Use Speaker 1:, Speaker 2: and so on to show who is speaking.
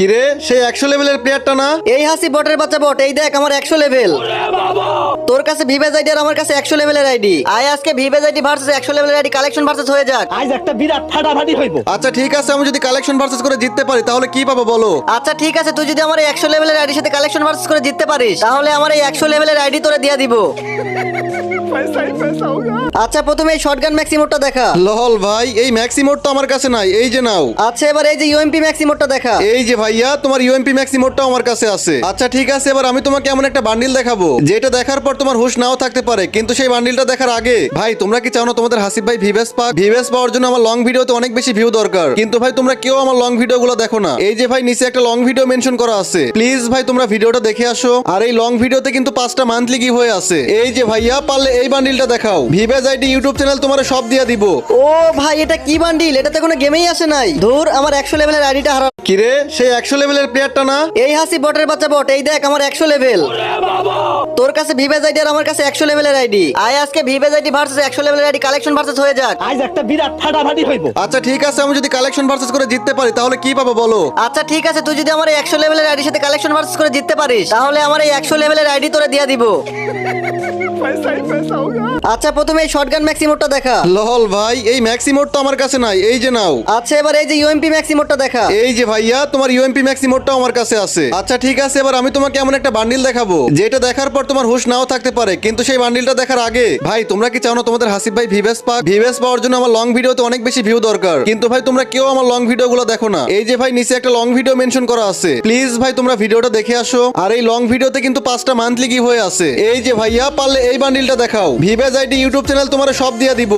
Speaker 1: কিরে সেই 100 লেভেলের প্লেয়ারটা না?
Speaker 2: এই হাসি বটের বাচ্চা বট, এই দেখ আমার 100 লেভেল। তোর কাছে ভিভেজ আইডি আর আমার কাছে 100 লেভেলের আইডি। আয় আজকে ভিভেজ আইডি ভার্সেস 100 লেভেলের আইডি কালেকশন ভার্সেস হয়ে যাক।
Speaker 3: আজ একটা বিরাট ফাটাফাটি হইব।
Speaker 1: আচ্ছা ঠিক আছে, আমি যদি কালেকশন ভার্সেস করে জিততে পারি তাহলে কি পাবো বলো?
Speaker 2: আচ্ছা ঠিক আছে, তুই যদি আমার এই 100 লেভেলের আইডির সাথে কালেকশন ভার্সেস করে জিততে পারিস তাহলে আমার এই 100 লেভেলের আইডি তোরে দিয়ে দিব। আচ্ছা প্রথমে এই শটগান ম্যাক্সিমোটটা দেখা।
Speaker 1: লল ভাই, এই ম্যাক্সিমোড তো আমার কাছে নাই, এই যে নাও।
Speaker 2: আচ্ছা এবার এই যে ইউএমপি ম্যাক্সিমোটটা দেখা।
Speaker 1: এই যে ভাইয়া, তোমার ইউএমপি ম্যাক্সিমোডটাও আমার কাছে আছে। আচ্ছা ঠিক আছে, এবার আমি তোমাকে এমন একটা বান্ডিল দেখাবো যেটা দেখার পর তোমার হুঁশ নাও থাকতে পারে, কিন্তু সেই বান্ডিলটা দেখার আগে ভাই তোমরা কি চাও না তোমাদের হাসিব ভাই ভিভেস পাক? ভিভেস পাওয়ার জন্য আমার লং ভিডিওতে অনেক বেশি ভিউ দরকার, কিন্তু ভাই তোমরা কেউ আমার লং ভিডিওগুলো দেখো না। এই যে ভাই নিচে একটা লং ভিডিও মেনশন করা আছে, প্লিজ ভাই তোমরা ভিডিওটা দেখে আসো। আর এই লং ভিডিওতে কিন্তু 5টা মান্থলি গিভ হয়ে আছে। এই যে ভাইয়া, পারলে এই বান্ডিলটা দেখাও। ভিভেস আইডি ইউটিউব চ্যানেল তোমার সব দিয়ে দিব।
Speaker 2: ও ভাই এটা কি বান্ডিল? এটাতে কোনো গেমেই আসে নাই। ধুর, আমার 100 লেভেলের আইডিটা হারা।
Speaker 1: কিরে সেই 100 লেভেলের প্লেয়ারটা না?
Speaker 2: এই হাসি বটের বাচ্চা বট, এই দেখ আমার 100 লেভেল। তোর কাছে ভিভেজ আইডি আর আমার কাছে 100 লেভেলের আইডি। আয় আজকে ভিভেজ আইডি ভার্সেস 100 লেভেলের আইডি কালেকশন ভার্সেস হয়ে যাক।
Speaker 3: আজ একটা বিরাট ফাটাফাটি হইব।
Speaker 1: আচ্ছা ঠিক আছে, আমি যদি কালেকশন ভার্সেস করে জিততে পারি তাহলে কি পাবো বলো?
Speaker 2: আচ্ছা ঠিক আছে, তুই যদি আমার এই 100 লেভেলের আইডির সাথে কালেকশন ভার্সেস করে জিততে পারিস তাহলে আমার এই 100 লেভেলের আইডি তোরে দিয়ে দিব। আচ্ছা প্রথমে এই শটগান ম্যাক্সিমোটটা দেখা।
Speaker 1: লল ভাই, এই ম্যাক্সিমোড তো আমার কাছে নাই, এই যে নাও।
Speaker 2: আচ্ছা এবার এই যে ইউএমপি ম্যাক্সিমোটটা দেখা।
Speaker 1: এই যে ভাইয়া, তোমার ইউএমপি ম্যাক্সিমোডটাও আমার কাছে আছে। আচ্ছা ঠিক আছে, এবার আমি তোমাকে এমন একটা বান্ডিল দেখাবো যেটা দেখার পর তোমার হুঁশ নাও থাকতে পারে, কিন্তু সেই বান্ডিলটা দেখার আগে ভাই তোমরা কি চাও না তোমাদের হাসিব ভাই ভিভেস পাক? ভিভেস পাওয়ার জন্য আমার লং ভিডিওতে অনেক বেশি ভিউ দরকার, কিন্তু ভাই তোমরা কেউ আমার লং ভিডিওগুলো দেখো না। এই যে ভাই নিচে একটা লং ভিডিও মেনশন করা আছে, প্লিজ ভাই তোমরা ভিডিওটা দেখে আসো। আর এই লং ভিডিওতে কিন্তু 5টা মান্থলি গিভ হয়ে আছে। এই যে ভাইয়া, পারলে এই বান্ডিলটা দেখাও। ভিভেস আইডি ইউটিউব চ্যানেল তোমার সব দিয়ে দিব।